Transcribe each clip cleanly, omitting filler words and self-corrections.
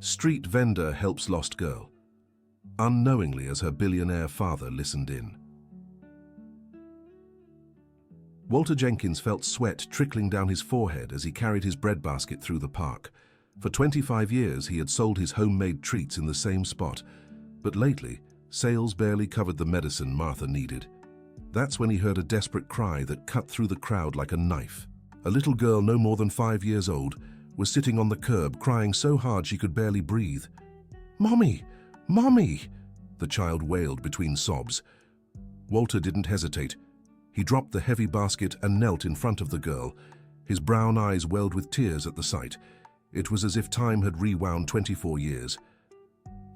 Street vendor helps lost girl, unknowingly as her billionaire father listened in. Walter Jenkins felt sweat trickling down his forehead as he carried his breadbasket through the park. For 25 years he had sold his homemade treats in the same spot, but lately sales barely covered the medicine Martha needed. That's when he heard a desperate cry that cut through the crowd like a knife. A little girl no more than 5 years old was sitting on the curb crying so hard she could barely breathe. "Mommy! Mommy!" the child wailed between sobs. Walter didn't hesitate. He dropped the heavy basket and knelt in front of the girl. His brown eyes welled with tears at the sight. It was as if time had rewound 24 years.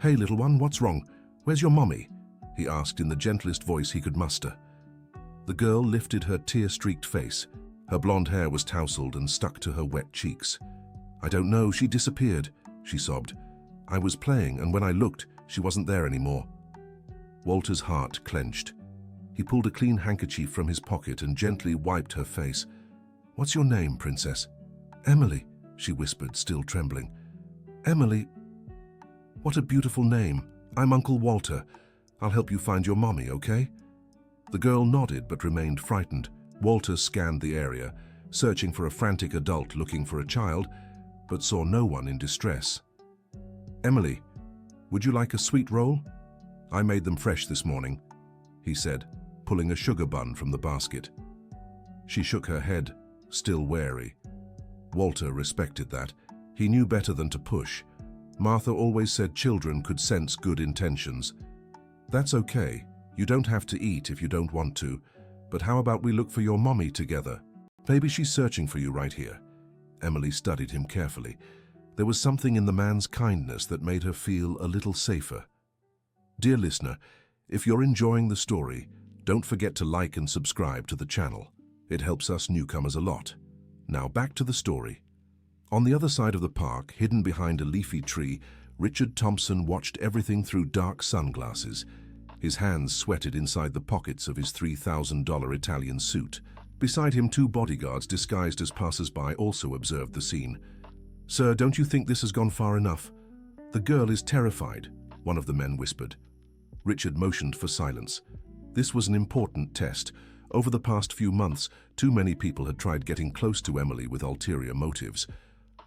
"Hey, little one, what's wrong? Where's your mommy?" he asked in the gentlest voice he could muster. The girl lifted her tear-streaked face. Her blonde hair was tousled and stuck to her wet cheeks. "I don't know, she disappeared," she sobbed. "I was playing, and when I looked, she wasn't there anymore." Walter's heart clenched. He pulled a clean handkerchief from his pocket and gently wiped her face. "What's your name, princess?" "Emily," she whispered, still trembling. "Emily? What a beautiful name. I'm Uncle Walter. I'll help you find your mommy, okay?" The girl nodded but remained frightened. Walter scanned the area, searching for a frantic adult looking for a child, but saw no one in distress. "Emily, would you like a sweet roll? I made them fresh this morning," he said, pulling a sugar bun from the basket. She shook her head, still wary. Walter respected that. He knew better than to push. Martha always said children could sense good intentions. "That's okay. You don't have to eat if you don't want to, but how about we look for your mommy together? Maybe she's searching for you right here." Emily studied him carefully. There was something in the man's kindness that made her feel a little safer. Dear listener, if you're enjoying the story, don't forget to like and subscribe to the channel. It helps us newcomers a lot. Now back to the story. On the other side of the park, hidden behind a leafy tree, Richard Thompson watched everything through dark sunglasses. His hands sweated inside the pockets of his $3,000 Italian suit. Beside him, 2 bodyguards disguised as passers-by also observed the scene. "Sir, don't you think this has gone far enough?" "The girl is terrified," one of the men whispered. Richard motioned for silence. This was an important test. Over the past few months, too many people had tried getting close to Emily with ulterior motives.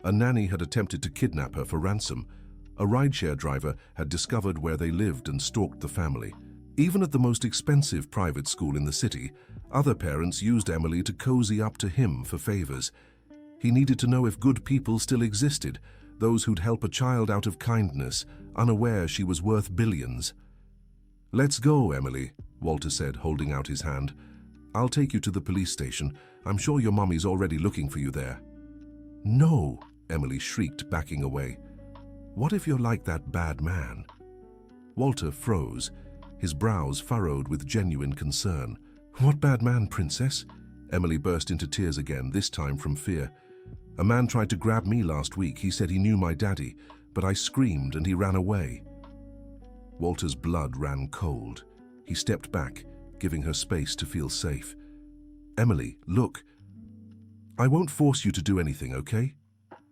A nanny had attempted to kidnap her for ransom. A rideshare driver had discovered where they lived and stalked the family. Even at the most expensive private school in the city, other parents used Emily to cozy up to him for favors. He needed to know if good people still existed, those who'd help a child out of kindness, unaware she was worth billions. "Let's go, Emily," Walter said, holding out his hand. "I'll take you to the police station. I'm sure your mommy's already looking for you there." "No," Emily shrieked, backing away. "What if you're like that bad man?" Walter froze, his brows furrowed with genuine concern. "What bad man, princess?" Emily burst into tears again, this time from fear. "A man tried to grab me last week. He said he knew my daddy, but I screamed and he ran away." Walter's blood ran cold. He stepped back, giving her space to feel safe. "Emily, look. I won't force you to do anything, okay?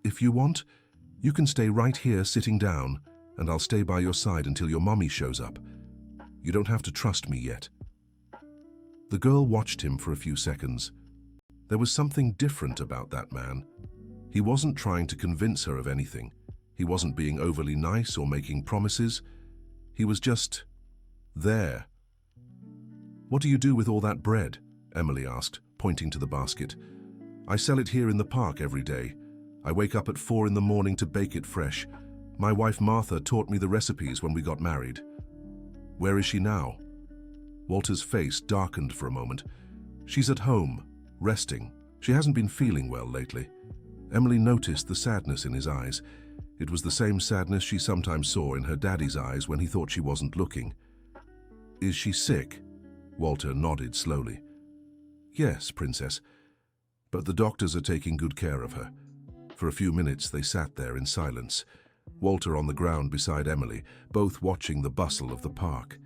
If you want, you can stay right here sitting down, and I'll stay by your side until your mommy shows up. You don't have to trust me yet." The girl watched him for a few seconds. There was something different about that man. He wasn't trying to convince her of anything. He wasn't being overly nice or making promises. He was just there. "What do you do with all that bread?" Emily asked, pointing to the basket. "I sell it here in the park every day. I wake up at 4 in the morning to bake it fresh. My wife Martha taught me the recipes when we got married." "Where is she now?" Walter's face darkened for a moment. "She's at home, resting. She hasn't been feeling well lately." Emily noticed the sadness in his eyes. It was the same sadness she sometimes saw in her daddy's eyes when he thought she wasn't looking. "Is she sick?" Walter nodded slowly. "Yes, princess. But the doctors are taking good care of her." For a few minutes they sat there in silence, Walter on the ground beside Emily, both watching the bustle of the park.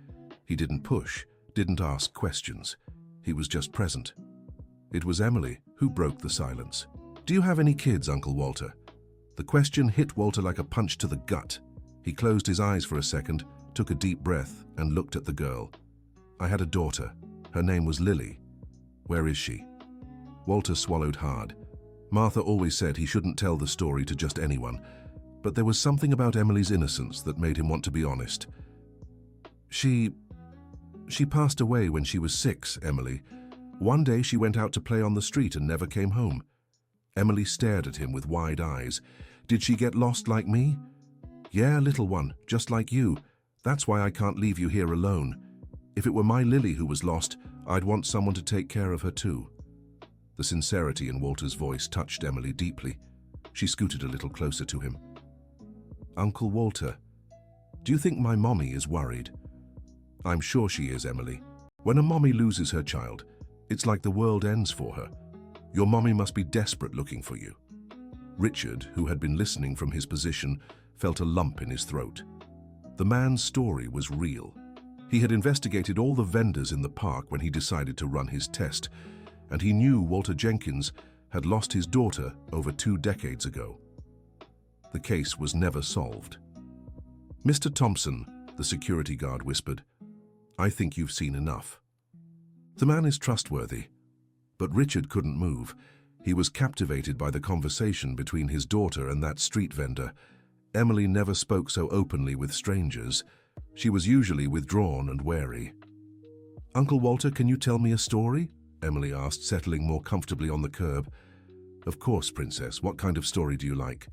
He didn't push, didn't ask questions. He was just present. It was Emily who broke the silence. "Do you have any kids, Uncle Walter?" The question hit Walter like a punch to the gut. He closed his eyes for a second, took a deep breath, and looked at the girl. "I had a daughter. Her name was Lily. Where is she?" Walter swallowed hard. Martha always said he shouldn't tell the story to just anyone, but there was something about Emily's innocence that made him want to be honest. She passed away when she was 6, Emily. One day she went out to play on the street and never came home." Emily stared at him with wide eyes. "Did she get lost like me?" "Yeah, little one, just like you. That's why I can't leave you here alone. If it were my Lily who was lost, I'd want someone to take care of her too." The sincerity in Walter's voice touched Emily deeply. She scooted a little closer to him. "Uncle Walter, do you think my mommy is worried?" "I'm sure she is, Emily. When a mommy loses her child, it's like the world ends for her. Your mommy must be desperate looking for you." Richard, who had been listening from his position, felt a lump in his throat. The man's story was real. He had investigated all the vendors in the park when he decided to run his test, and he knew Walter Jenkins had lost his daughter over 2 decades ago. The case was never solved. "Mr. Thompson," the security guard whispered, "I think you've seen enough." The man is trustworthy, but Richard couldn't move. He was captivated by the conversation between his daughter and that street vendor. Emily never spoke so openly with strangers. She was usually withdrawn and wary. "Uncle Walter, can you tell me a story?" Emily asked, settling more comfortably on the curb. "Of course, Princess. What kind of story do you like?"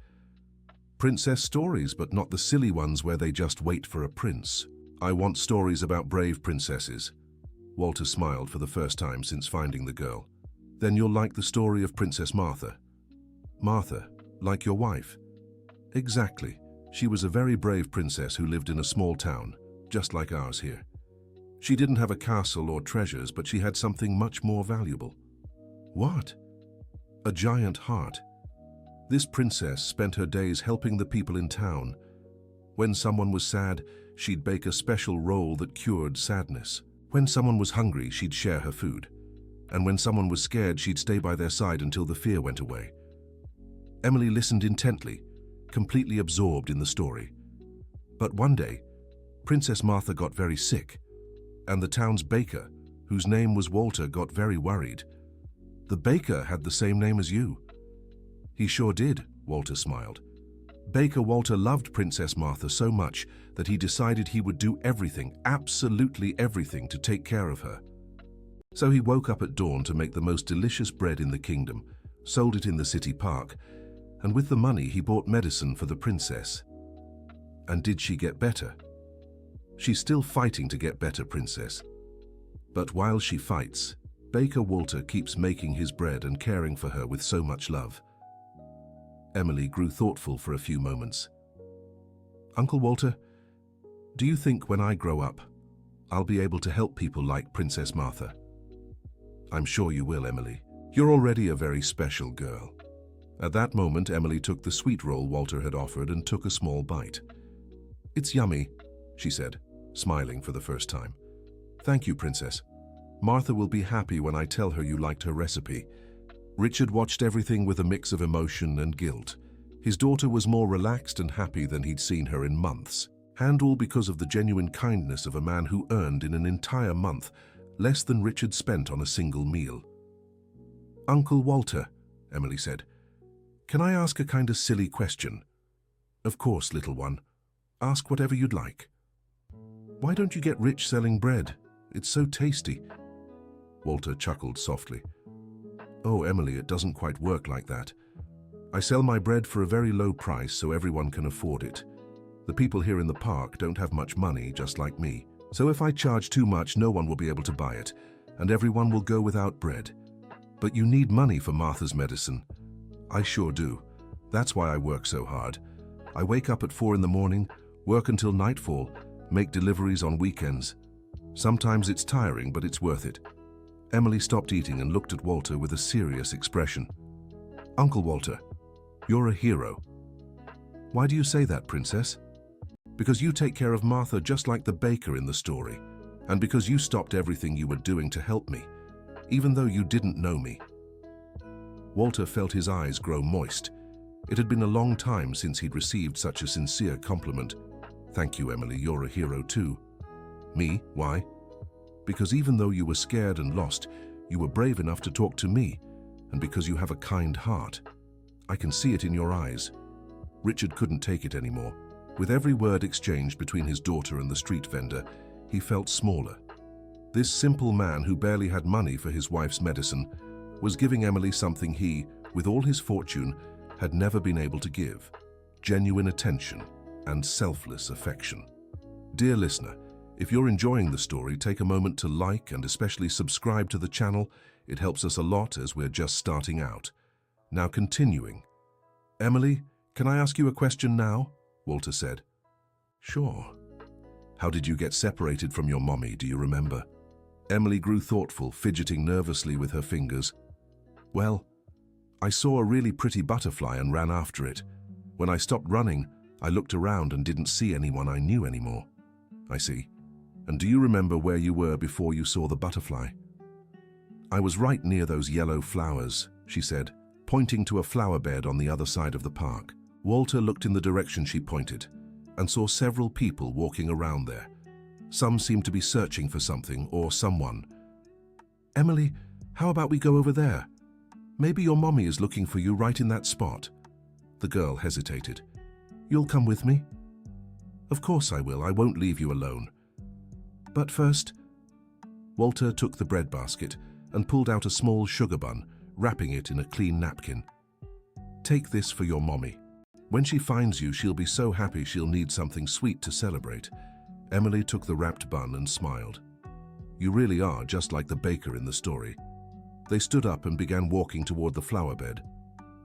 "Princess stories, but not the silly ones where they just wait for a prince. I want stories about brave princesses." Walter smiled for the first time since finding the girl. "Then you'll like the story of Princess Martha." "Martha, like your wife?" "Exactly. She was a very brave princess who lived in a small town, just like ours here. She didn't have a castle or treasures, but she had something much more valuable." "What?" "A giant heart. This princess spent her days helping the people in town. When someone was sad, she'd bake a special roll that cured sadness. When someone was hungry, she'd share her food. And when someone was scared, she'd stay by their side until the fear went away." Emily listened intently, completely absorbed in the story. But one day, Princess Martha got very sick, and the town's baker, whose name was Walter, got very worried. "The baker had the same name as you." "He sure did," Walter smiled. "Baker Walter loved Princess Martha so much that he decided he would do everything, absolutely everything, to take care of her. So he woke up at dawn to make the most delicious bread in the kingdom, sold it in the city park, and with the money he bought medicine for the princess." "And did she get better?" "She's still fighting to get better, Princess. But while she fights, Baker Walter keeps making his bread and caring for her with so much love." Emily grew thoughtful for a few moments. "Uncle Walter, do you think when I grow up, I'll be able to help people like Princess Martha?" "I'm sure you will, Emily. You're already a very special girl." At that moment, Emily took the sweet roll Walter had offered and took a small bite. "It's yummy," she said, smiling for the first time. "Thank you, Princess. Martha will be happy when I tell her you liked her recipe." Richard watched everything with a mix of emotion and guilt. His daughter was more relaxed and happy than he'd seen her in months, and all because of the genuine kindness of a man who earned in an entire month less than Richard spent on a single meal. "Uncle Walter," Emily said, "can I ask a kind of silly question?" "Of course, little one. Ask whatever you'd like." "Why don't you get rich selling bread? It's so tasty." Walter chuckled softly. "Oh, Emily, it doesn't quite work like that. I sell my bread for a very low price so everyone can afford it. The people here in the park don't have much money, just like me. So if I charge too much, no one will be able to buy it, and everyone will go without bread. But you need money for Martha's medicine." "I sure do. That's why I work so hard. I wake up at 4 in the morning, work until nightfall, make deliveries on weekends. Sometimes it's tiring, but it's worth it." Emily stopped eating and looked at Walter with a serious expression. "Uncle Walter, you're a hero." "Why do you say that, Princess?" "Because you take care of Martha just like the baker in the story, and because you stopped everything you were doing to help me, even though you didn't know me." Walter felt his eyes grow moist. It had been a long time since he'd received such a sincere compliment. "Thank you, Emily, you're a hero too." "Me? Why?" "Because even though you were scared and lost, you were brave enough to talk to me, and because you have a kind heart. I can see it in your eyes." Richard couldn't take it anymore. With every word exchanged between his daughter and the street vendor, he felt smaller. This simple man who barely had money for his wife's medicine was giving Emily something he, with all his fortune, had never been able to give: genuine attention and selfless affection. Dear listener, if you're enjoying the story, take a moment to like and especially subscribe to the channel. It helps us a lot as we're just starting out. Now continuing. "Emily, can I ask you a question now?" Walter said. "Sure." "How did you get separated from your mommy, do you remember?" Emily grew thoughtful, fidgeting nervously with her fingers. "Well, I saw a really pretty butterfly and ran after it. When I stopped running, I looked around and didn't see anyone I knew anymore." "I see. And do you remember where you were before you saw the butterfly?" "I was right near those yellow flowers," she said, pointing to a flower bed on the other side of the park. Walter looked in the direction she pointed and saw several people walking around there. Some seemed to be searching for something or someone. "Emily, how about we go over there? Maybe your mommy is looking for you right in that spot." The girl hesitated. "You'll come with me?" "Of course I will. I won't leave you alone. But first..." Walter took the bread basket and pulled out a small sugar bun, wrapping it in a clean napkin. "Take this for your mommy. When she finds you, she'll be so happy she'll need something sweet to celebrate." Emily took the wrapped bun and smiled. "You really are just like the baker in the story." They stood up and began walking toward the flower bed.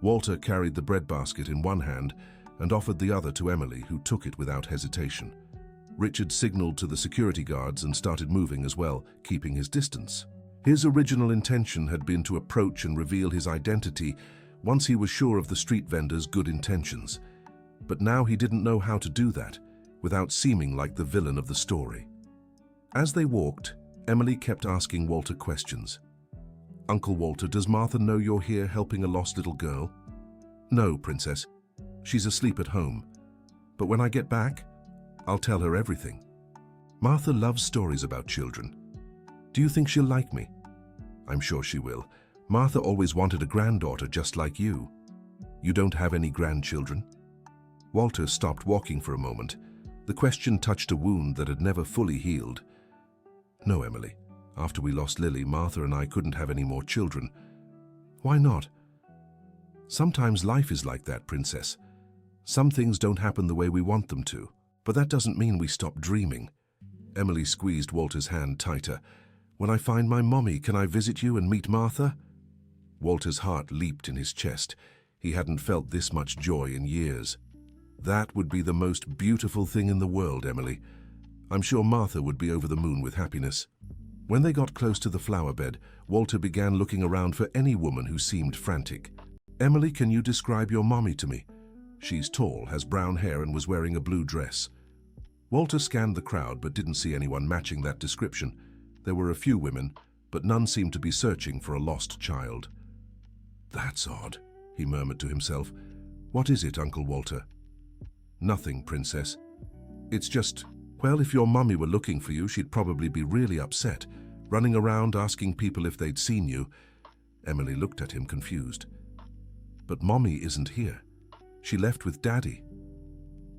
Walter carried the bread basket in one hand and offered the other to Emily, who took it without hesitation. Richard signaled to the security guards and started moving as well, keeping his distance. His original intention had been to approach and reveal his identity once he was sure of the street vendor's good intentions. But now he didn't know how to do that without seeming like the villain of the story. As they walked, Emily kept asking Walter questions. "Uncle Walter, does Martha know you're here helping a lost little girl?" "No, Princess. She's asleep at home. But when I get back, I'll tell her everything." "Martha loves stories about children. Do you think she'll like me?" "I'm sure she will. Martha always wanted a granddaughter just like you." "You don't have any grandchildren?" Walter stopped walking for a moment. The question touched a wound that had never fully healed. "No, Emily. After we lost Lily, Martha and I couldn't have any more children." "Why not?" "Sometimes life is like that, Princess. Some things don't happen the way we want them to, but that doesn't mean we stop dreaming." Emily squeezed Walter's hand tighter. "When I find my mommy, can I visit you and meet Martha?" Walter's heart leaped in his chest. He hadn't felt this much joy in years. "That would be the most beautiful thing in the world, Emily. I'm sure Martha would be over the moon with happiness." When they got close to the flower bed, Walter began looking around for any woman who seemed frantic. "Emily, can you describe your mommy to me?" "She's tall, has brown hair and was wearing a blue dress." Walter scanned the crowd but didn't see anyone matching that description. There were a few women, but none seemed to be searching for a lost child. "That's odd," he murmured to himself. "What is it, Uncle Walter?" "Nothing, Princess. It's just, well, if your mummy were looking for you, she'd probably be really upset, running around asking people if they'd seen you." Emily looked at him confused. "But Mommy isn't here. She left with Daddy."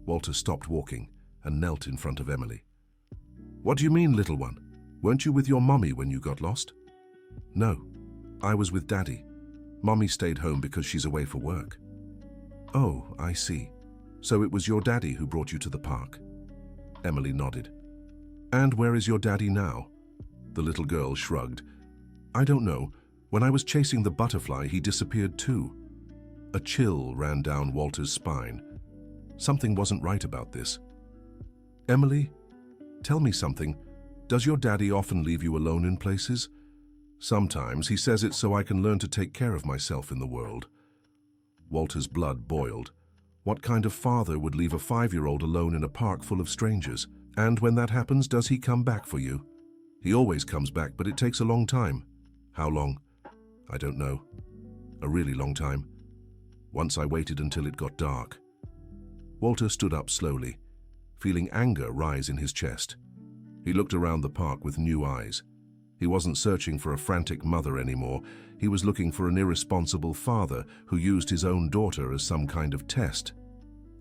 Walter stopped walking and knelt in front of Emily. "What do you mean, little one? Weren't you with your mommy when you got lost?" "No, I was with Daddy. Mommy stayed home because she's away for work." "Oh, I see. So it was your daddy who brought you to the park?" Emily nodded. "And where is your daddy now?" The little girl shrugged. "I don't know. When I was chasing the butterfly, he disappeared too." A chill ran down Walter's spine. Something wasn't right about this. "Emily, tell me something. Does your daddy often leave you alone in places?" "Sometimes. He says it so I can learn to take care of myself in the world." Walter's blood boiled. What kind of father would leave a 5-year-old alone in a park full of strangers? "And when that happens, does he come back for you?" "He always comes back, but it takes a long time." "How long?" "I don't know. A really long time." Once I waited until it got dark. Walter stood up slowly, feeling anger rise in his chest. He looked around the park with new eyes. He wasn't searching for a frantic mother anymore. He was looking for an irresponsible father who used his own daughter as some kind of test.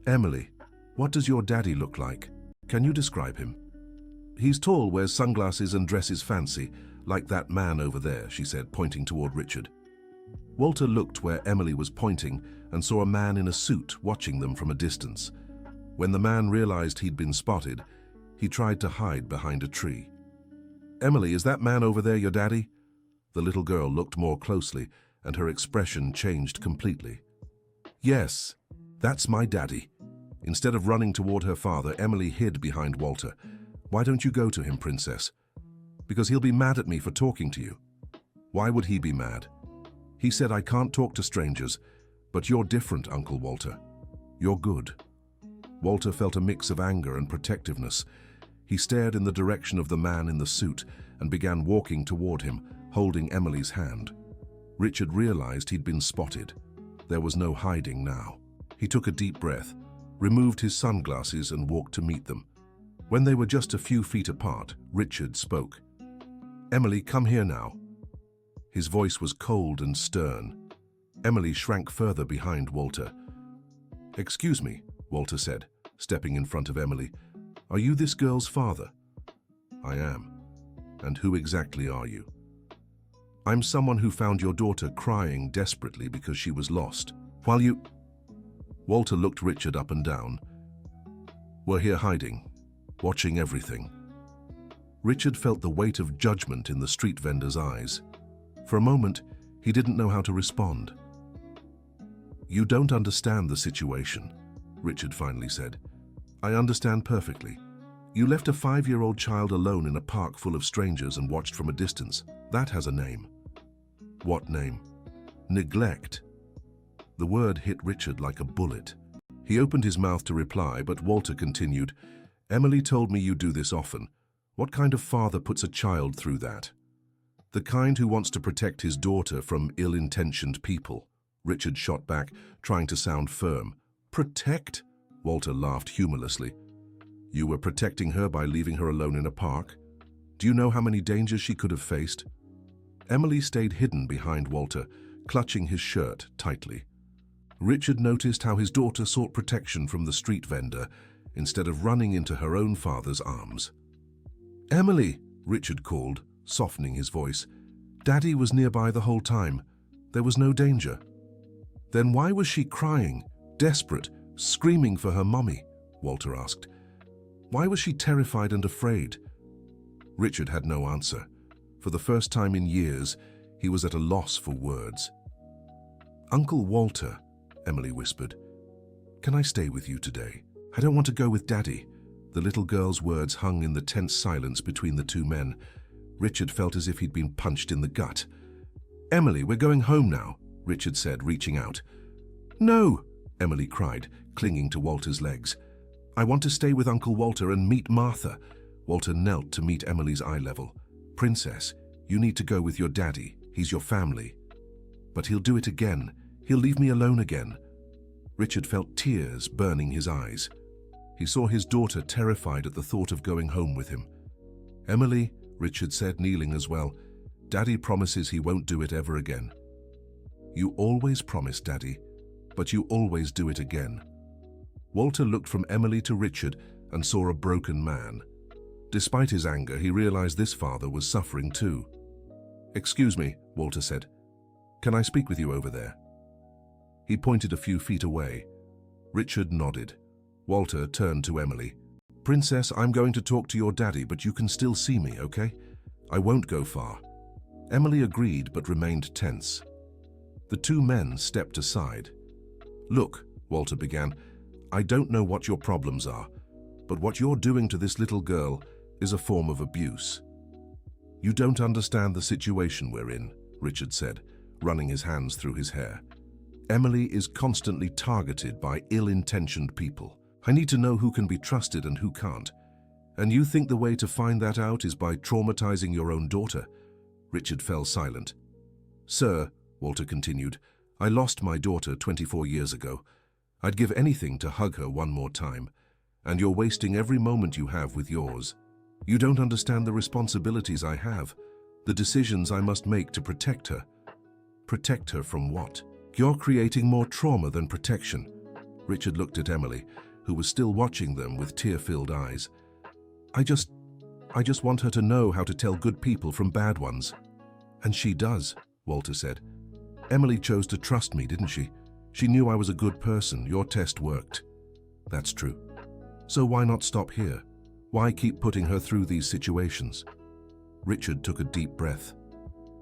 "Emily, what does your daddy look like? Can you describe him?" "He's tall, wears sunglasses and dresses fancy, like that man over there," she said, pointing toward Richard. Walter looked where Emily was pointing and saw a man in a suit watching them from a distance. When the man realized he'd been spotted, he tried to hide behind a tree. "Emily, is that man over there your daddy?" The little girl looked more closely, and her expression changed completely. "Yes, that's my daddy." Instead of running toward her father, Emily hid behind Walter. "Why don't you go to him, princess?" "Because he'll be mad at me for talking to you." "Why would he be mad?" "He said I can't talk to strangers, but you're different, Uncle Walter. You're good." Walter felt a mix of anger and protectiveness. He stared in the direction of the man in the suit and began walking toward him, holding Emily's hand. Richard realized he'd been spotted. There was no hiding now. He took a deep breath, removed his sunglasses and walked to meet them. When they were just a few feet apart, Richard spoke. "Emily, come here now." His voice was cold and stern. Emily shrank further behind Walter. "Excuse me," Walter said, stepping in front of Emily. "Are you this girl's father?" "I am." "And who exactly are you?" "I'm someone who found your daughter crying desperately because she was lost. While you—" Walter looked Richard up and down. "We're here hiding, watching everything." Richard felt the weight of judgment in the street vendor's eyes. For a moment, he didn't know how to respond. "You don't understand the situation," Richard finally said. "I understand perfectly. You left a 5-year-old child alone in a park full of strangers and watched from a distance. That has a name." "What name?" "Neglect." The word hit Richard like a bullet. He opened his mouth to reply, but Walter continued, "Emily told me you do this often. What kind of father puts a child through that?" "The kind who wants to protect his daughter from ill-intentioned people," Richard shot back, trying to sound firm. "Protect?" Walter laughed humorlessly. "You were protecting her by leaving her alone in a park? Do you know how many dangers she could have faced?" Emily stayed hidden behind Walter, clutching his shirt tightly. Richard noticed how his daughter sought protection from the street vendor instead of running into her own father's arms. "Emily," Richard called, softening his voice. "Daddy was nearby the whole time. There was no danger." "Then why was she crying, desperate, screaming for her mommy?" Walter asked. "Why was she terrified and afraid?" Richard had no answer. For the first time in years, he was at a loss for words. "Uncle Walter," Emily whispered, "can I stay with you today? I don't want to go with Daddy." The little girl's words hung in the tense silence between the two men. Richard felt as if he'd been punched in the gut. "Emily, we're going home now," Richard said, reaching out. "No!" Emily cried, clinging to Walter's legs. "I want to stay with Uncle Walter and meet Martha." Walter knelt to meet Emily's eye level. "Princess, you need to go with your daddy. He's your family." "But he'll do it again. He'll leave me alone again." Richard felt tears burning his eyes. He saw his daughter terrified at the thought of going home with him. "Emily," Richard said, kneeling as well, "Daddy promises he won't do it ever again." "You always promise, Daddy, but you always do it again." Walter looked from Emily to Richard and saw a broken man. Despite his anger, he realized this father was suffering too. "Excuse me," Walter said. "Can I speak with you over there?" He pointed a few feet away. Richard nodded. Walter turned to Emily. "Princess, I'm going to talk to your daddy, but you can still see me, okay? I won't go far." Emily agreed but remained tense. The two men stepped aside. "Look," Walter began, "I don't know what your problems are, but what you're doing to this little girl is a form of abuse." "You don't understand the situation we're in," Richard said, running his hands through his hair. "Emily is constantly targeted by ill-intentioned people. I need to know who can be trusted and who can't. And you think the way to find that out is by traumatizing your own daughter?" Richard fell silent. "Sir," Walter continued, I lost my daughter 24 years ago. I'd give anything to hug her one more time. And you're wasting every moment you have with yours. You don't understand the responsibilities I have, the decisions I must make to protect her. Protect her from what? You're creating more trauma than protection. Richard looked at Emily, who was still watching them with tear-filled eyes. I just want her to know how to tell good people from bad ones. And she does, Walter said. Emily chose to trust me, didn't she? She knew I was a good person. Your test worked. That's true. So why not stop here? Why keep putting her through these situations? Richard took a deep breath.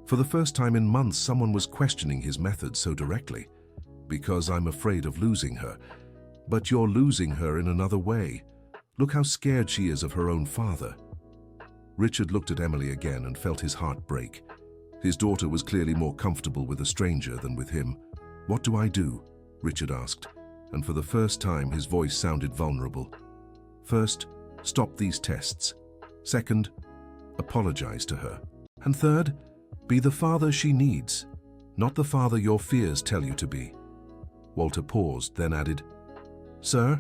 For the first time in months, someone was questioning his methods so directly. Because I'm afraid of losing her. But you're losing her in another way. Look how scared she is of her own father. Richard looked at Emily again and felt his heart break. His daughter was clearly more comfortable with a stranger than with him. What do I do? Richard asked, and for the first time his voice sounded vulnerable. First, stop these tests. Second, apologize to her. And third, be the father she needs, not the father your fears tell you to be. Walter paused, then added, Sir,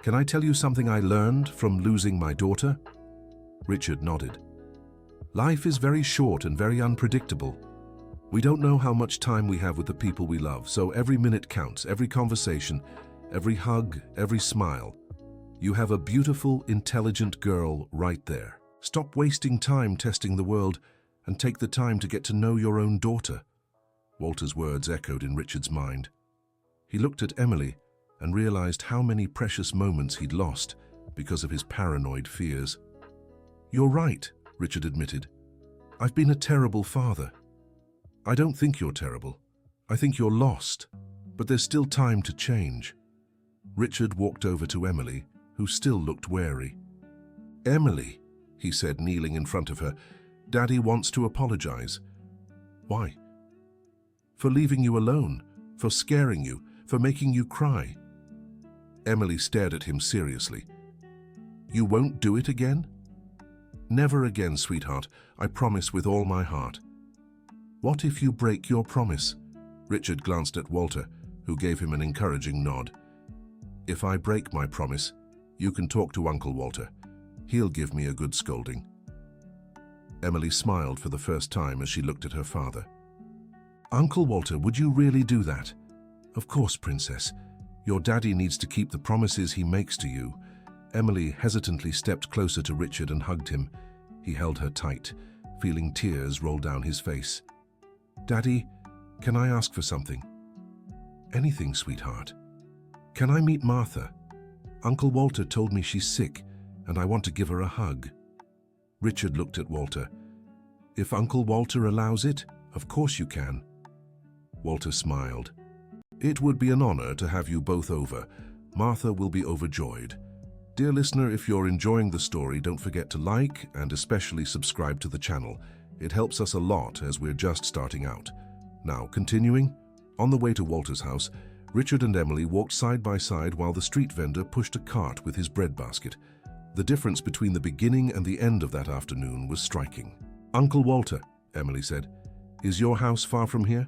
can I tell you something I learned from losing my daughter? Richard nodded. Life is very short and very unpredictable. We don't know how much time we have with the people we love, so every minute counts, every conversation, every hug, every smile. You have a beautiful, intelligent girl right there. Stop wasting time testing the world and take the time to get to know your own daughter. Walter's words echoed in Richard's mind. He looked at Emily and realized how many precious moments he'd lost because of his paranoid fears. You're right, Richard admitted. I've been a terrible father. I don't think you're terrible. I think you're lost. But there's still time to change. Richard walked over to Emily, who still looked wary. Emily, he said, kneeling in front of her, Daddy wants to apologize. Why? For leaving you alone, for scaring you, for making you cry. Emily stared at him seriously. You won't do it again? Never again, sweetheart. I promise with all my heart. What if you break your promise? Richard glanced at Walter, who gave him an encouraging nod. If I break my promise, you can talk to Uncle Walter. He'll give me a good scolding. Emily smiled for the first time as she looked at her father. Uncle Walter, would you really do that? Of course, Princess. Your daddy needs to keep the promises he makes to you. Emily hesitantly stepped closer to Richard and hugged him. He held her tight, feeling tears roll down his face. Daddy, can I ask for something? Anything, sweetheart. Can I meet Martha? Uncle Walter told me she's sick, and I want to give her a hug. Richard looked at Walter. If Uncle Walter allows it, of course you can. Walter smiled. It would be an honor to have you both over. Martha will be overjoyed. Dear listener, if you're enjoying the story, don't forget to like and especially subscribe to the channel. It helps us a lot as we're just starting out. Now, continuing, on the way to Walter's house, Richard and Emily walked side by side while the street vendor pushed a cart with his bread basket. The difference between the beginning and the end of that afternoon was striking. Uncle Walter, Emily said, is your house far from here?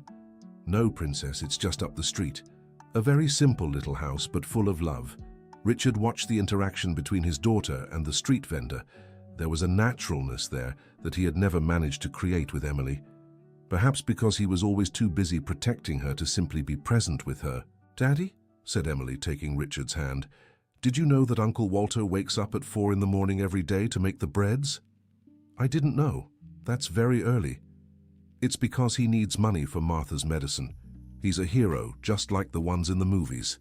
No, Princess, it's just up the street. A very simple little house, but full of love. Richard watched the interaction between his daughter and the street vendor. There was a naturalness there that he had never managed to create with Emily. Perhaps because he was always too busy protecting her to simply be present with her. Daddy, said Emily, taking Richard's hand, did you know that Uncle Walter wakes up at 4 in the morning every day to make the breads? I didn't know. That's very early. It's because he needs money for Martha's medicine. He's a hero, just like the ones in the movies.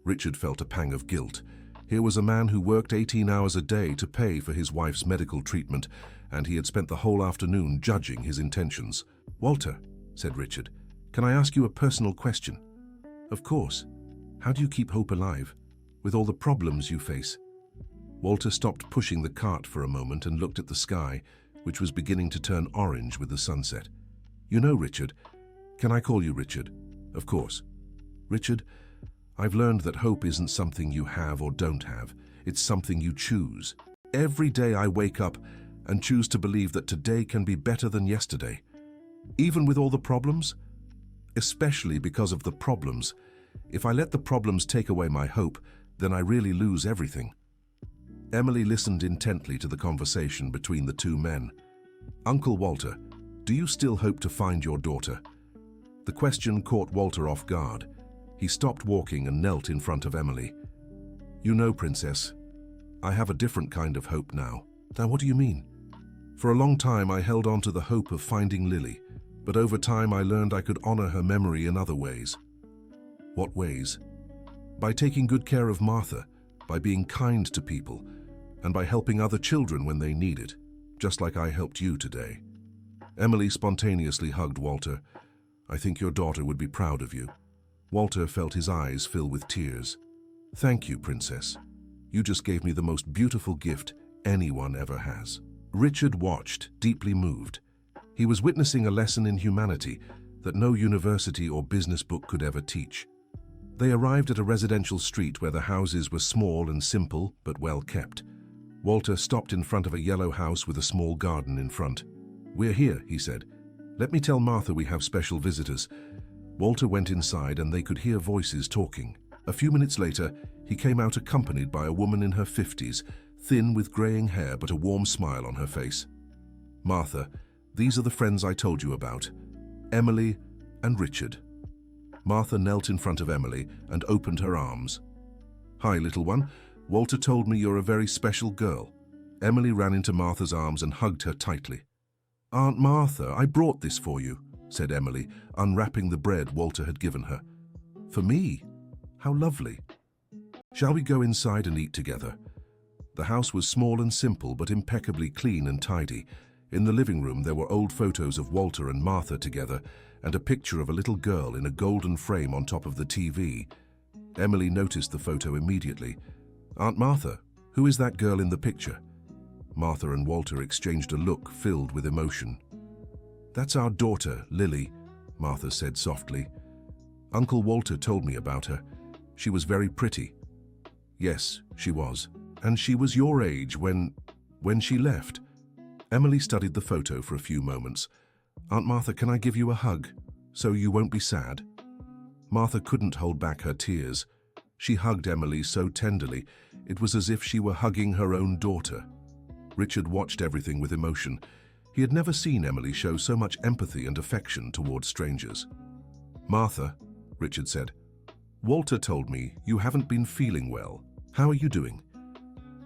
Richard felt a pang of guilt. Here was a man who worked 18 hours a day to pay for his wife's medical treatment, and he had spent the whole afternoon judging his intentions. Walter, said Richard, can I ask you a personal question? Of course. How do you keep hope alive, with all the problems you face? Walter stopped pushing the cart for a moment and looked at the sky, which was beginning to turn orange with the sunset. You know, Richard, can I call you Richard? Of course. Richard, I've learned that hope isn't something you have or don't have. It's something you choose. Every day I wake up and choose to believe that today can be better than yesterday. Even with all the problems, especially because of the problems. If I let the problems take away my hope, then I really lose everything." Emily listened intently to the conversation between the two men. "Uncle Walter, do you still hope to find your daughter?" The question caught Walter off guard. He stopped walking and knelt in front of Emily. "You know, Princess, I have a different kind of hope now." "Now, what do you mean?" "For a long time I held on to the hope of finding Lily, but over time I learned I could honor her memory in other ways." "What ways?" "By taking good care of Martha, by being kind to people, and by helping other children when they need it, just like I helped you today." Emily spontaneously hugged Walter. "I think your daughter would be proud of you." Walter felt his eyes fill with tears. "Thank you, Princess. You just gave me the most beautiful gift anyone ever has." Richard watched, deeply moved. He was witnessing a lesson in humanity that no university or business book could ever teach. They arrived at a residential street where the houses were small and simple, but well kept. Walter stopped in front of a yellow house with a small garden in front. "We're here," he said. "Let me tell Martha we have special visitors." Walter went inside and they could hear voices talking. A few minutes later, he came out accompanied by a woman in her 50s, thin with graying hair but a warm smile on her face. "Martha, these are the friends I told you about, Emily and Richard." Martha knelt in front of Emily and opened her arms. "Hi, little one. Walter told me you're a very special girl." Emily ran into Martha's arms and hugged her tightly. "Aunt Martha, I brought this for you," said Emily, unwrapping the bread Walter had given her. "For me? How lovely. Shall we go inside and eat together?" The house was small and simple, but impeccably clean and tidy. In the living room, there were old photos of Walter and Martha together, and a picture of a little girl in a golden frame on top of the TV. Emily noticed the photo immediately. "Aunt Martha, who is that girl in the picture?" Martha and Walter exchanged a look filled with emotion. "That's our daughter, Lily," Martha said softly. "Uncle Walter told me about her. She was very pretty." "Yes, she was. And she was your age when she left." Emily studied the photo for a few moments. "Aunt Martha, can I give you a hug, so you won't be sad?" Martha couldn't hold back her tears. She hugged Emily so tenderly, it was as if she were hugging her own daughter. Richard watched everything with emotion. He had never seen Emily show so much empathy and affection towards strangers. "Martha," Richard said, "Walter told me you haven't been feeling well. How are you doing?"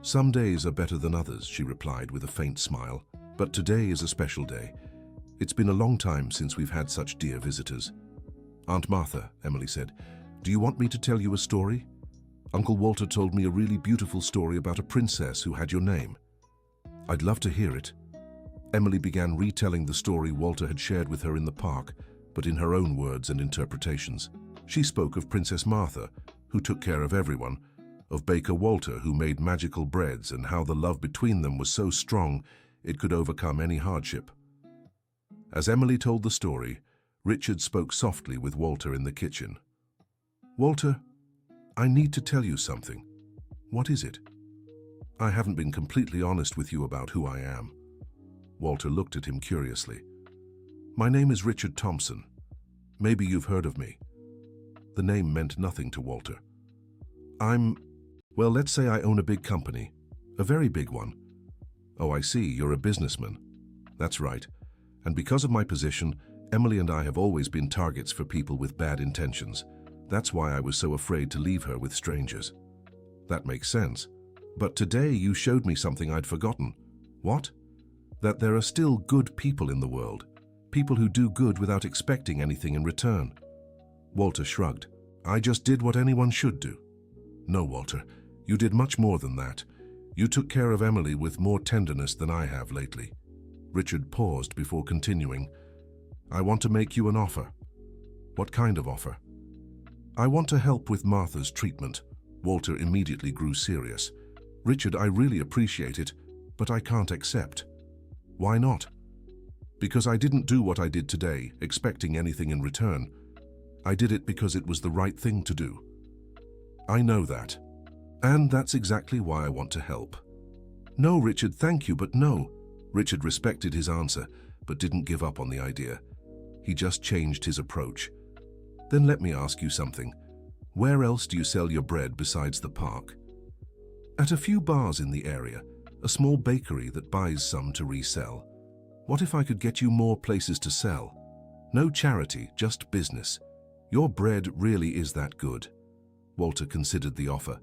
"Some days are better than others," she replied with a faint smile. "But today is a special day. It's been a long time since we've had such dear visitors." "Aunt Martha," Emily said, "do you want me to tell you a story? Uncle Walter told me a really beautiful story about a princess who had your name." "I'd love to hear it." Emily began retelling the story Walter had shared with her in the park, but in her own words and interpretations. She spoke of Princess Martha, who took care of everyone, of Baker Walter, who made magical breads, and how the love between them was so strong it could overcome any hardship. As Emily told the story, Richard spoke softly with Walter in the kitchen. "Walter, I need to tell you something." "What is it?" "I haven't been completely honest with you about who I am." Walter looked at him curiously. "My name is Richard Thompson. Maybe you've heard of me." The name meant nothing to Walter. Well, let's say I own a big company. A very big one." "Oh, I see, you're a businessman." "That's right. And because of my position, Emily and I have always been targets for people with bad intentions. That's why I was so afraid to leave her with strangers." "That makes sense. But today you showed me something I'd forgotten." "What?" "That there are still good people in the world. People who do good without expecting anything in return." Walter shrugged. "I just did what anyone should do." "No, Walter, you did much more than that. You took care of Emily with more tenderness than I have lately." Richard paused before continuing. "I want to make you an offer." "What kind of offer?" "I want to help with Martha's treatment." Walter immediately grew serious. "Richard, I really appreciate it, but I can't accept." "Why not?" "Because I didn't do what I did today, expecting anything in return. I did it because it was the right thing to do." "I know that. And that's exactly why I want to help." "No, Richard, thank you, but no." Richard respected his answer, but didn't give up on the idea. He just changed his approach. Then let me ask you something. Where else do you sell your bread besides the park? At a few bars in the area, a small bakery that buys some to resell. What if I could get you more places to sell? No charity, just business. Your bread really is that good. Walter considered the offer.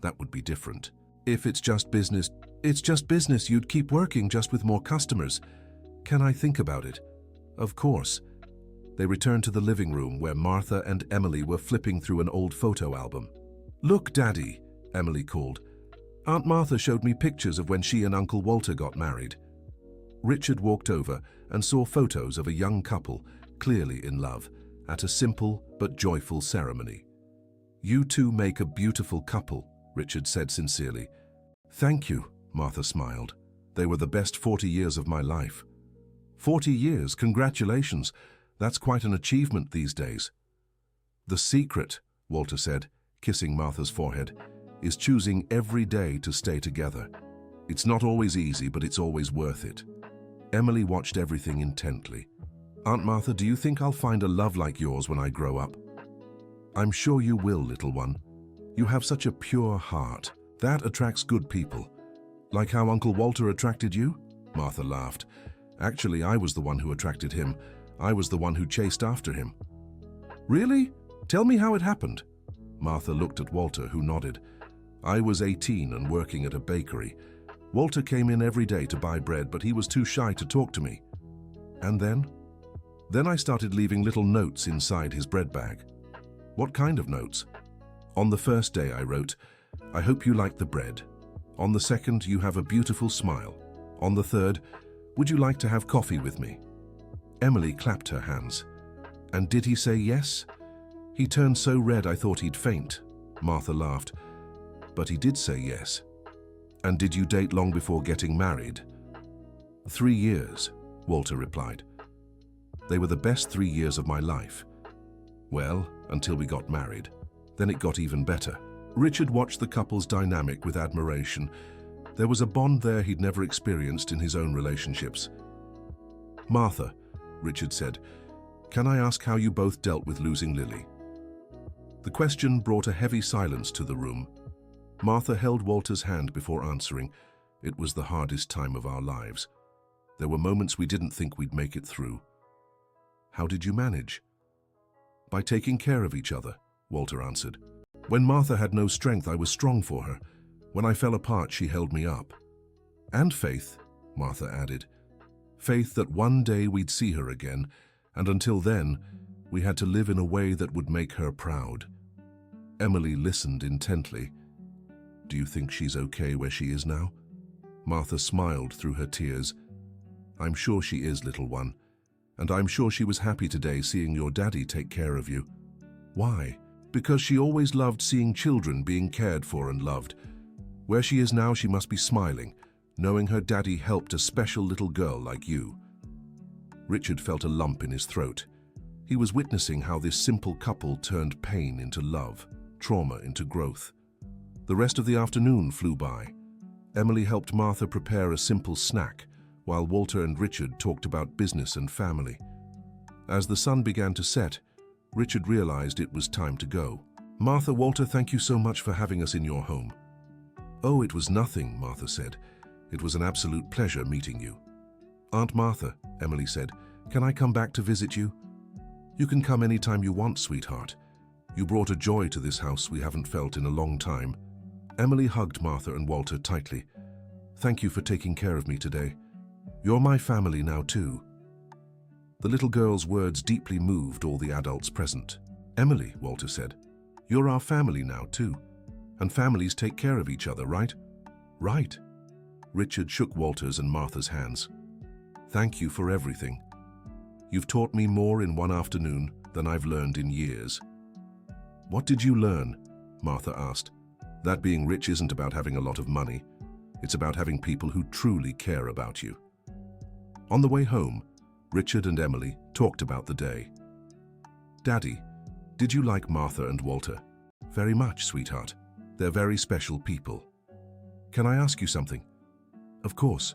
That would be different. If it's just business, you'd keep working just with more customers. Can I think about it? Of course. They returned to the living room where Martha and Emily were flipping through an old photo album. "Look, Daddy," Emily called. "Aunt Martha showed me pictures of when she and Uncle Walter got married." Richard walked over and saw photos of a young couple, clearly in love, at a simple but joyful ceremony. "You two make a beautiful couple," Richard said sincerely. "Thank you," Martha smiled. "They were the best 40 years of my life." 40 years, congratulations. That's quite an achievement these days. "The secret," Walter said, kissing Martha's forehead, "is choosing every day to stay together. It's not always easy, but it's always worth it." Emily watched everything intently. "Aunt Martha, do you think I'll find a love like yours when I grow up?" "I'm sure you will, little one. You have such a pure heart. That attracts good people. Like how Uncle Walter attracted you?" Martha laughed. "Actually, I was the one who attracted him. I was the one who chased after him." "Really? Tell me how it happened." Martha looked at Walter, who nodded. "I was 18 and working at a bakery. Walter came in every day to buy bread, but he was too shy to talk to me. And then? Then I started leaving little notes inside his bread bag." "What kind of notes?" "On the first day I wrote, 'I hope you like the bread.' On the second, 'You have a beautiful smile.' On the third, 'Would you like to have coffee with me?'" Emily clapped her hands. "And did he say yes?" "He turned so red I thought he'd faint." Martha laughed. "But he did say yes." "And did you date long before getting married?" 3 years, Walter replied. "They were the best 3 years of my life. Well, until we got married. Then it got even better." Richard watched the couple's dynamic with admiration. There was a bond there he'd never experienced in his own relationships. "Martha," Richard said, "can I ask how you both dealt with losing Lily?" The question brought a heavy silence to the room. Martha held Walter's hand before answering. "It was the hardest time of our lives. There were moments we didn't think we'd make it through." "How did you manage?" "By taking care of each other," Walter answered. "When Martha had no strength, I was strong for her. When I fell apart, she held me up." "And faith," Martha added. "Faith that one day we'd see her again, and until then, we had to live in a way that would make her proud." Emily listened intently. "Do you think she's okay where she is now?" Martha smiled through her tears. "I'm sure she is, little one. And I'm sure she was happy today seeing your daddy take care of you." "Why?" "Because she always loved seeing children being cared for and loved. Where she is now, she must be smiling, knowing her daddy helped a special little girl like you." Richard felt a lump in his throat. He was witnessing how this simple couple turned pain into love, trauma into growth. The rest of the afternoon flew by. Emily helped Martha prepare a simple snack, while Walter and Richard talked about business and family. As the sun began to set, Richard realized it was time to go. "Martha, Walter, thank you so much for having us in your home." "Oh, it was nothing," Martha said. "It was an absolute pleasure meeting you." "Aunt Martha," Emily said, "can I come back to visit you?" "You can come anytime you want, sweetheart. You brought a joy to this house we haven't felt in a long time." Emily hugged Martha and Walter tightly. "Thank you for taking care of me today. You're my family now too." The little girl's words deeply moved all the adults present. "Emily," Walter said, "you're our family now too. And families take care of each other, right?" "Right." Richard shook Walter's and Martha's hands. "Thank you for everything. You've taught me more in one afternoon than I've learned in years." "What did you learn?" Martha asked. "That being rich isn't about having a lot of money. It's about having people who truly care about you." On the way home, Richard and Emily talked about the day. "Daddy, did you like Martha and Walter?" "Very much, sweetheart. They're very special people." "Can I ask you something?" "Of course.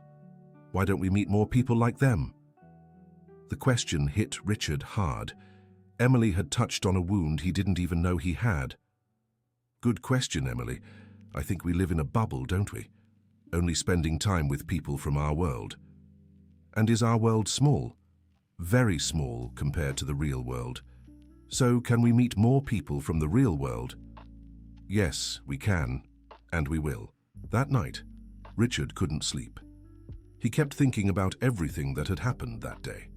Why don't we meet more people like them?" The question hit Richard hard. Emily had touched on a wound he didn't even know he had. Good question, Emily. I think we live in a bubble, don't we? Only spending time with people from our world. And is our world small? Very small compared to the real world. So can we meet more people from the real world? Yes, we can, and we will. That night, Richard couldn't sleep. He kept thinking about everything that had happened that day.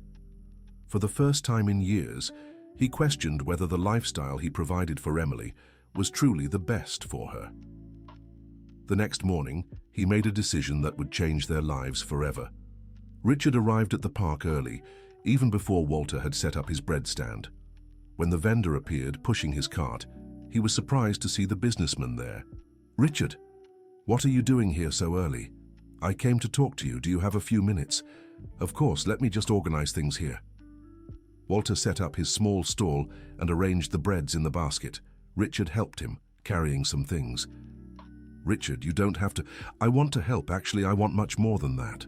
For the first time in years, he questioned whether the lifestyle he provided for Emily was truly the best for her. The next morning, he made a decision that would change their lives forever. Richard arrived at the park early, even before Walter had set up his bread stand. When the vendor appeared pushing his cart, he was surprised to see the businessman there. "Richard, what are you doing here so early? I came to talk to you. Do you have a few minutes?" "Of course, let me just organize things here." Walter set up his small stall and arranged the breads in the basket. Richard helped him, carrying some things. "Richard, you don't have to." "I want to help. Actually, I want much more than that."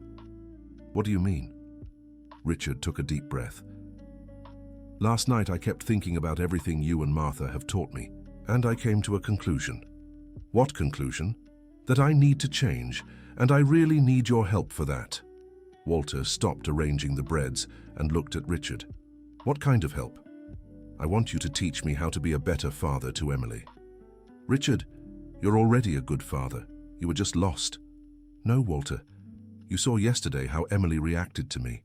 "What do you mean?" Richard took a deep breath. "Last night I kept thinking about everything you and Martha have taught me, and I came to a conclusion." "What conclusion?" "That I need to change, and I really need your help for that." Walter stopped arranging the breads and looked at Richard. "What kind of help?" "I want you to teach me how to be a better father to Emily." "Richard, you're already a good father. You were just lost." "No, Walter. You saw yesterday how Emily reacted to me.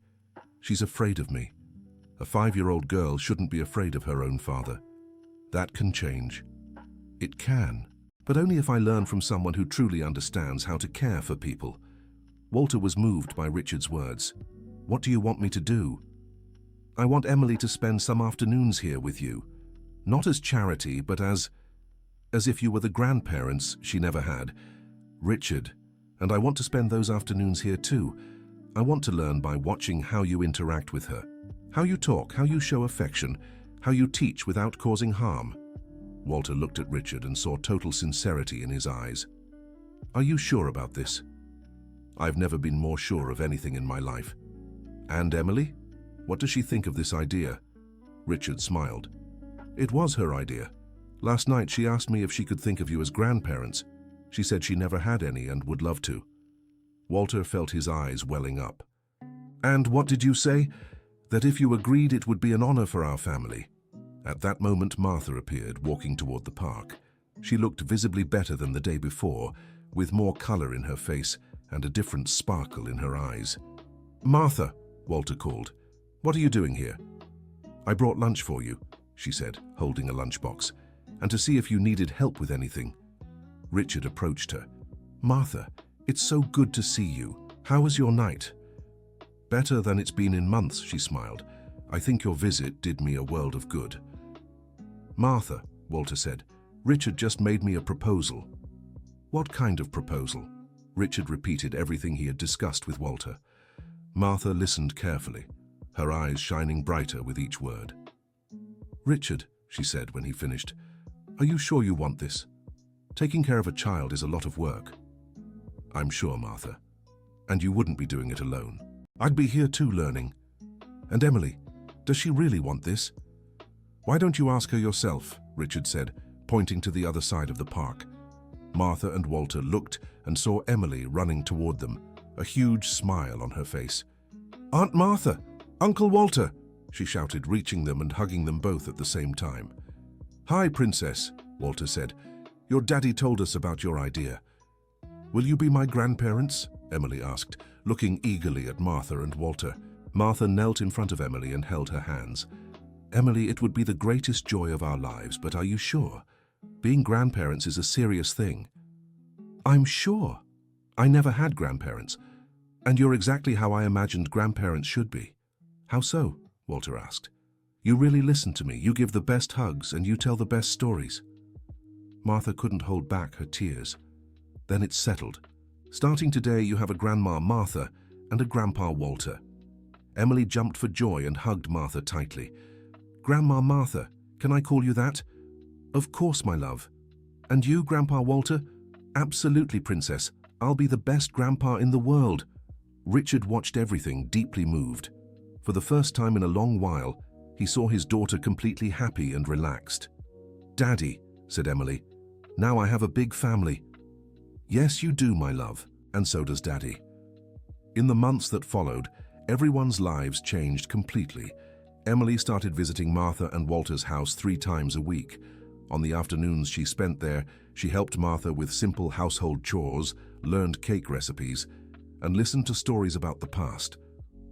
She's afraid of me. A 5-year-old girl shouldn't be afraid of her own father. That can change." "It can, but only if I learn from someone who truly understands how to care for people." Walter was moved by Richard's words. "What do you want me to do?" "I want Emily to spend some afternoons here with you. Not as charity, but as if you were the grandparents she never had. Richard, and I want to spend those afternoons here too. I want to learn by watching how you interact with her. How you talk, how you show affection, how you teach without causing harm." Walter looked at Richard and saw total sincerity in his eyes. "Are you sure about this?" "I've never been more sure of anything in my life." "And Emily? What does she think of this idea?" Richard smiled. "It was her idea. Last night she asked me if she could think of you as grandparents. She said she never had any and would love to." Walter felt his eyes welling up. "And what did you say?" "That if you agreed, it would be an honor for our family." At that moment, Martha appeared, walking toward the park. She looked visibly better than the day before, with more color in her face and a different sparkle in her eyes. "Martha," Walter called, "what are you doing here?" "I brought lunch for you," she said, holding a lunchbox, "and to see if you needed help with anything." Richard approached her. "Martha, it's so good to see you. How was your night?" "Better than it's been in months," she smiled. "I think your visit did me a world of good." "Martha," Walter said, "Richard just made me a proposal." "What kind of proposal?" Richard repeated everything he had discussed with Walter. Martha listened carefully, her eyes shining brighter with each word. "Richard," she said when he finished, "are you sure you want this? Taking care of a child is a lot of work." "I'm sure, Martha. And you wouldn't be doing it alone. I'd be here too, learning." "And Emily, does she really want this?" "Why don't you ask her yourself?" Richard said, pointing to the other side of the park. Martha and Walter looked and saw Emily running toward them, a huge smile on her face. "Aunt Martha! Uncle Walter!" she shouted, reaching them and hugging them both at the same time. "Hi, Princess," Walter said. "Your daddy told us about your idea." "Will you be my grandparents?" Emily asked, looking eagerly at Martha and Walter. Martha knelt in front of Emily and held her hands. "Emily, it would be the greatest joy of our lives, but are you sure? Being grandparents is a serious thing." "I'm sure. I never had grandparents, and you're exactly how I imagined grandparents should be." "How so?" Walter asked. "You really listen to me, you give the best hugs, and you tell the best stories." Martha couldn't hold back her tears. "Then it's settled. Starting today, you have a Grandma Martha and a Grandpa Walter." Emily jumped for joy and hugged Martha tightly. "Grandma Martha, can I call you that?" "Of course, my love." "And you, Grandpa Walter?" "Absolutely, Princess. I'll be the best grandpa in the world." Richard watched everything, deeply moved. For the first time in a long while, He saw his daughter completely happy and relaxed. "Daddy," said Emily, "now I have a big family." "Yes, you do, my love, and so does Daddy." In the months that followed, everyone's lives changed completely. Emily started visiting Martha and Walter's house 3 times a week. On the afternoons she spent there, she helped Martha with simple household chores, learned cake recipes, and listened to stories about the past.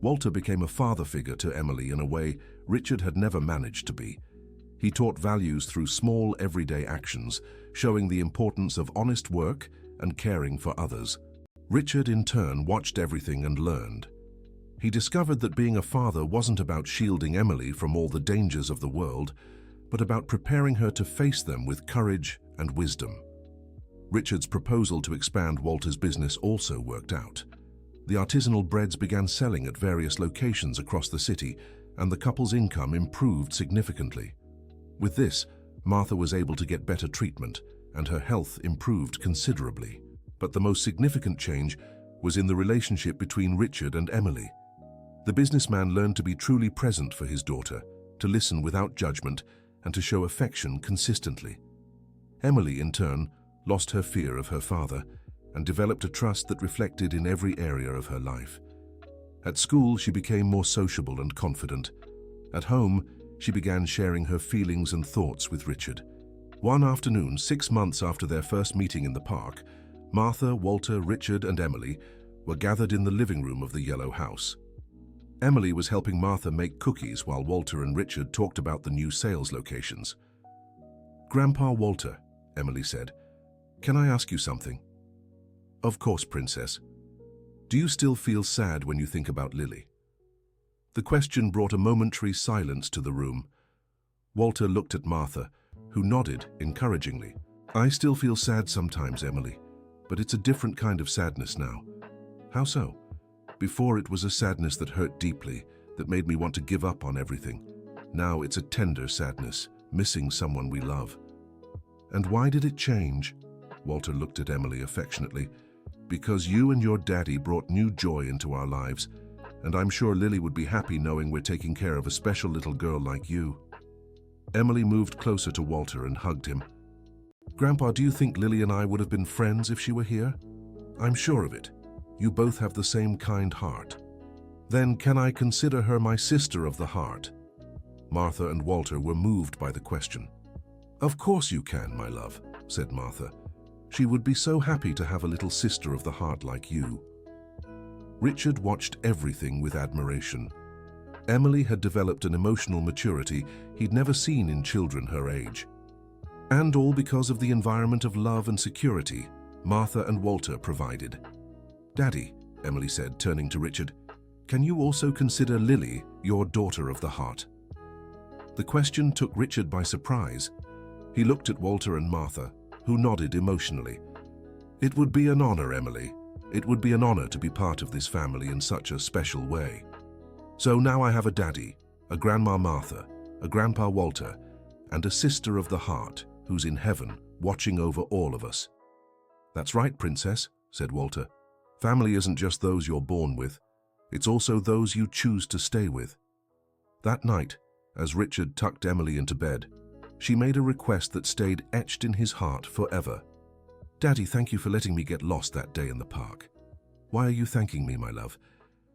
Walter became a father figure to Emily in a way Richard had never managed to be. He taught values through small, everyday actions, showing the importance of honest work and caring for others. Richard, in turn, watched everything and learned. He discovered that being a father wasn't about shielding Emily from all the dangers of the world, but about preparing her to face them with courage and wisdom. Richard's proposal to expand Walter's business also worked out. The artisanal breads began selling at various locations across the city, and the couple's income improved significantly. With this, Martha was able to get better treatment, and her health improved considerably. But the most significant change was in the relationship between Richard and Emily. The businessman learned to be truly present for his daughter, to listen without judgment, and to show affection consistently. Emily, in turn, lost her fear of her father and developed a trust that reflected in every area of her life. At school, she became more sociable and confident. At home, she began sharing her feelings and thoughts with Richard. One afternoon, 6 months after their first meeting in the park, Martha, Walter, Richard, and Emily were gathered in the living room of the yellow house. Emily was helping Martha make cookies while Walter and Richard talked about the new sales locations. "Grandpa Walter," Emily said, "can I ask you something?" "Of course, Princess. Do you still feel sad when you think about Lily?" The question brought a momentary silence to the room. Walter looked at Martha, who nodded encouragingly. "I still feel sad sometimes, Emily, but it's a different kind of sadness now." "How so?" "Before it was a sadness that hurt deeply, that made me want to give up on everything. Now it's a tender sadness, missing someone we love." "And why did it change?" Walter looked at Emily affectionately. "Because you and your daddy brought new joy into our lives, and I'm sure Lily would be happy knowing we're taking care of a special little girl like you." Emily moved closer to Walter and hugged him. "Grandpa, do you think Lily and I would have been friends if she were here?" "I'm sure of it. You both have the same kind heart." "Then can I consider her my sister of the heart?" Martha and Walter were moved by the question. "Of course you can, my love," said Martha. "She would be so happy to have a little sister of the heart like you." Richard watched everything with admiration. Emily had developed an emotional maturity he'd never seen in children her age. And all because of the environment of love and security Martha and Walter provided. "Daddy," Emily said, turning to Richard, "can you also consider Lily your daughter of the heart?" The question took Richard by surprise. He looked at Walter and Martha, who nodded emotionally. "It would be an honor, Emily. It would be an honor to be part of this family in such a special way. So now I have a daddy, a Grandma Martha, a Grandpa Walter, and a sister of the heart who's in heaven watching over all of us." "That's right, Princess," said Walter. "Family isn't just those you're born with. It's also those you choose to stay with." That night, as Richard tucked Emily into bed, she made a request that stayed etched in his heart forever. "Daddy, thank you for letting me get lost that day in the park." "Why are you thanking me, my love?"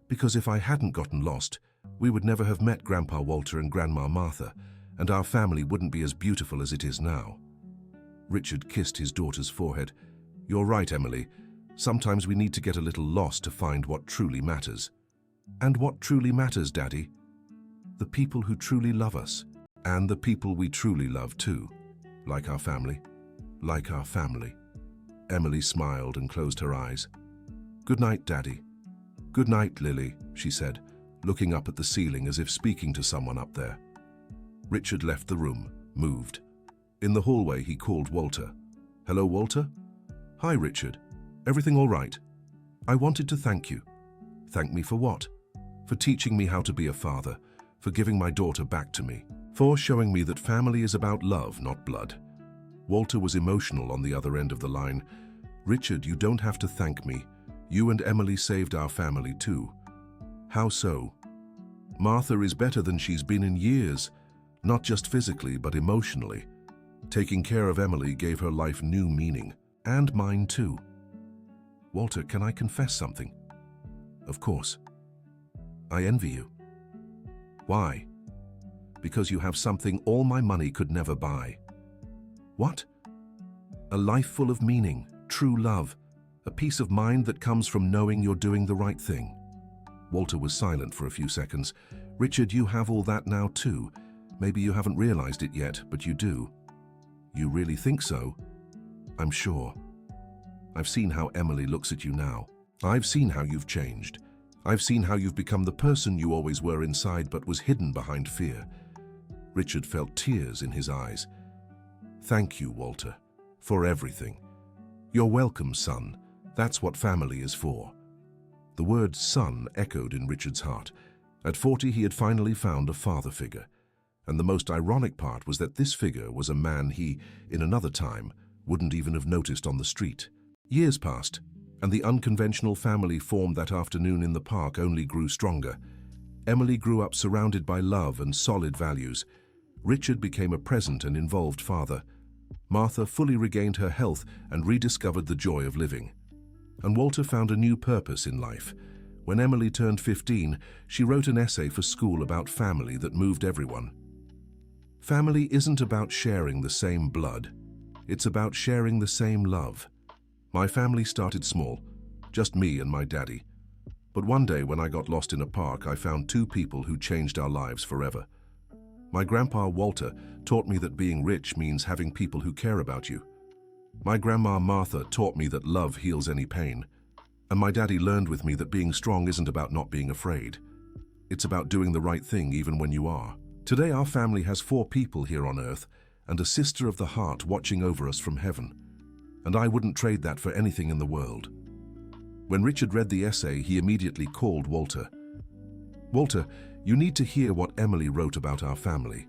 "Because if I hadn't gotten lost, we would never have met Grandpa Walter and Grandma Martha, and our family wouldn't be as beautiful as it is now." Richard kissed his daughter's forehead. "You're right, Emily. Sometimes we need to get a little lost to find what truly matters." "And what truly matters, Daddy?" "The people who truly love us, and the people we truly love too. Like our family." "Like our family." Emily smiled and closed her eyes. "Good night, Daddy." "Good night, Lily," she said, looking up at the ceiling as if speaking to someone up there. Richard left the room, moved. In the hallway, he called Walter. "Hello, Walter?" "Hi, Richard. Everything all right?" "I wanted to thank you." "Thank me for what?" "For teaching me how to be a father, for giving my daughter back to me, for showing me that family is about love, not blood." Walter was emotional on the other end of the line. "Richard, you don't have to thank me. You and Emily saved our family too." "How so?" Martha is better than she's been in years, not just physically but emotionally. Taking care of Emily gave her life new meaning, and mine too. Walter, can I confess something? Of course. I envy you. Why? Because you have something all my money could never buy. What? A life full of meaning, true love, a peace of mind that comes from knowing you're doing the right thing. Walter was silent for a few seconds. Richard, you have all that now too. Maybe you haven't realized it yet, but you do. You really think so? I'm sure. I've seen how Emily looks at you now. I've seen how you've changed. I've seen how you've become the person you always were inside but was hidden behind fear. Richard felt tears in his eyes. Thank you, Walter, for everything. You're welcome, son. That's what family is for. The word son echoed in Richard's heart. At 40, he had finally found a father figure. And the most ironic part was that this figure was a man he, in another time, wouldn't even have noticed on the street. Years passed, and the unconventional family formed that afternoon in the park only grew stronger. Emily grew up surrounded by love and solid values. Richard became a present and involved father. Martha fully regained her health and rediscovered the joy of living. And Walter found a new purpose in life. When Emily turned 15, she wrote an essay for school about family that moved everyone. Family isn't about sharing the same blood. It's about sharing the same love. My family started small, just me and my daddy. But one day when I got lost in a park, I found two people who changed our lives forever. My grandpa Walter taught me that being rich means having people who care about you. My grandma Martha taught me that love heals any pain. And my daddy learned with me that being strong isn't about not being afraid. It's about doing the right thing even when you are. Today our family has 4 people here on earth and a sister of the heart watching over us from heaven. And I wouldn't trade that for anything in the world. When Richard read the essay, he immediately called Walter. Walter, you need to hear what Emily wrote about our family.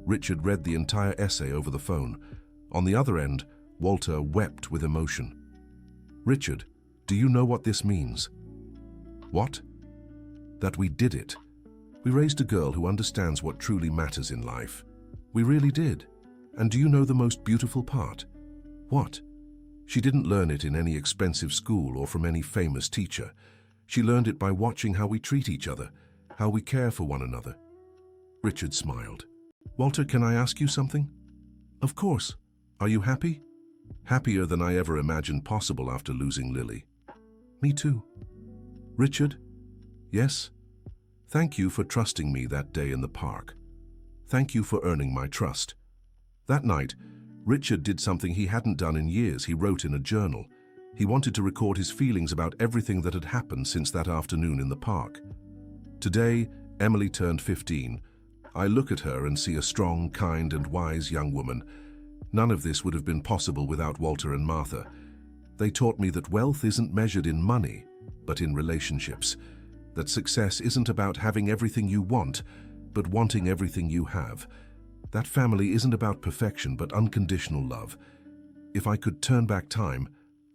Richard read the entire essay over the phone. On the other end, Walter wept with emotion. Richard, do you know what this means? What? That we did it. We raised a girl who understands what truly matters in life. We really did. And do you know the most beautiful part? What? She didn't learn it in any expensive school or from any famous teacher. She learned it by watching how we treat each other, how we care for one another. Richard smiled. Walter, can I ask you something? Of course. Are you happy? Happier than I ever imagined possible after losing Lily. Me too. Richard? Yes? Thank you for trusting me that day in the park. Thank you for earning my trust. That night, Richard did something he hadn't done in years. He wrote in a journal. He wanted to record his feelings about everything that had happened since that afternoon in the park. Today, Emily turned 15. I look at her and see a strong, kind, and wise young woman. None of this would have been possible without Walter and Martha. They taught me that wealth isn't measured in money, but in relationships. That success isn't about having everything you want, but wanting everything you have. That family isn't about perfection, but unconditional love. If I could turn back time,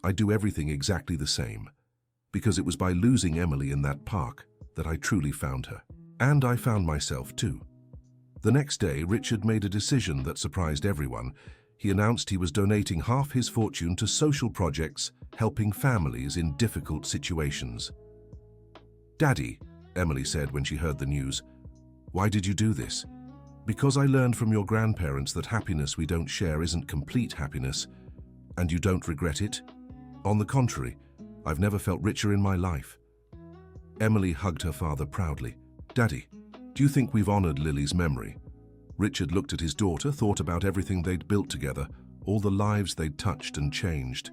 I'd do everything exactly the same. Because it was by losing Emily in that park that I truly found her. And I found myself too. The next day, Richard made a decision that surprised everyone. He announced he was donating half his fortune to social projects, helping families in difficult situations. Daddy, Emily said when she heard the news, why did you do this? Because I learned from your grandparents that happiness we don't share isn't complete happiness, and you don't regret it? On the contrary, I've never felt richer in my life. Emily hugged her father proudly. Daddy, do you think we've honored Lily's memory? Richard looked at his daughter, thought about everything they'd built together, all the lives they'd touched and changed.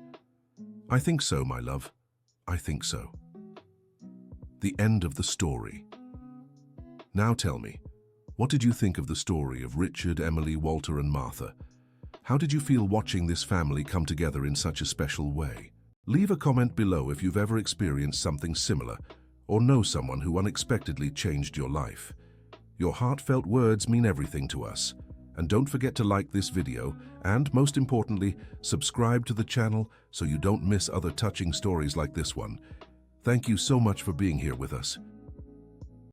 I think so, my love. I think so. The end of the story. Now tell me, what did you think of the story of Richard, Emily, Walter, and Martha? How did you feel watching this family come together in such a special way? Leave a comment below if you've ever experienced something similar or know someone who unexpectedly changed your life. Your heartfelt words mean everything to us. And don't forget to like this video and, most importantly, subscribe to the channel so you don't miss other touching stories like this one. Thank you so much for being here with us.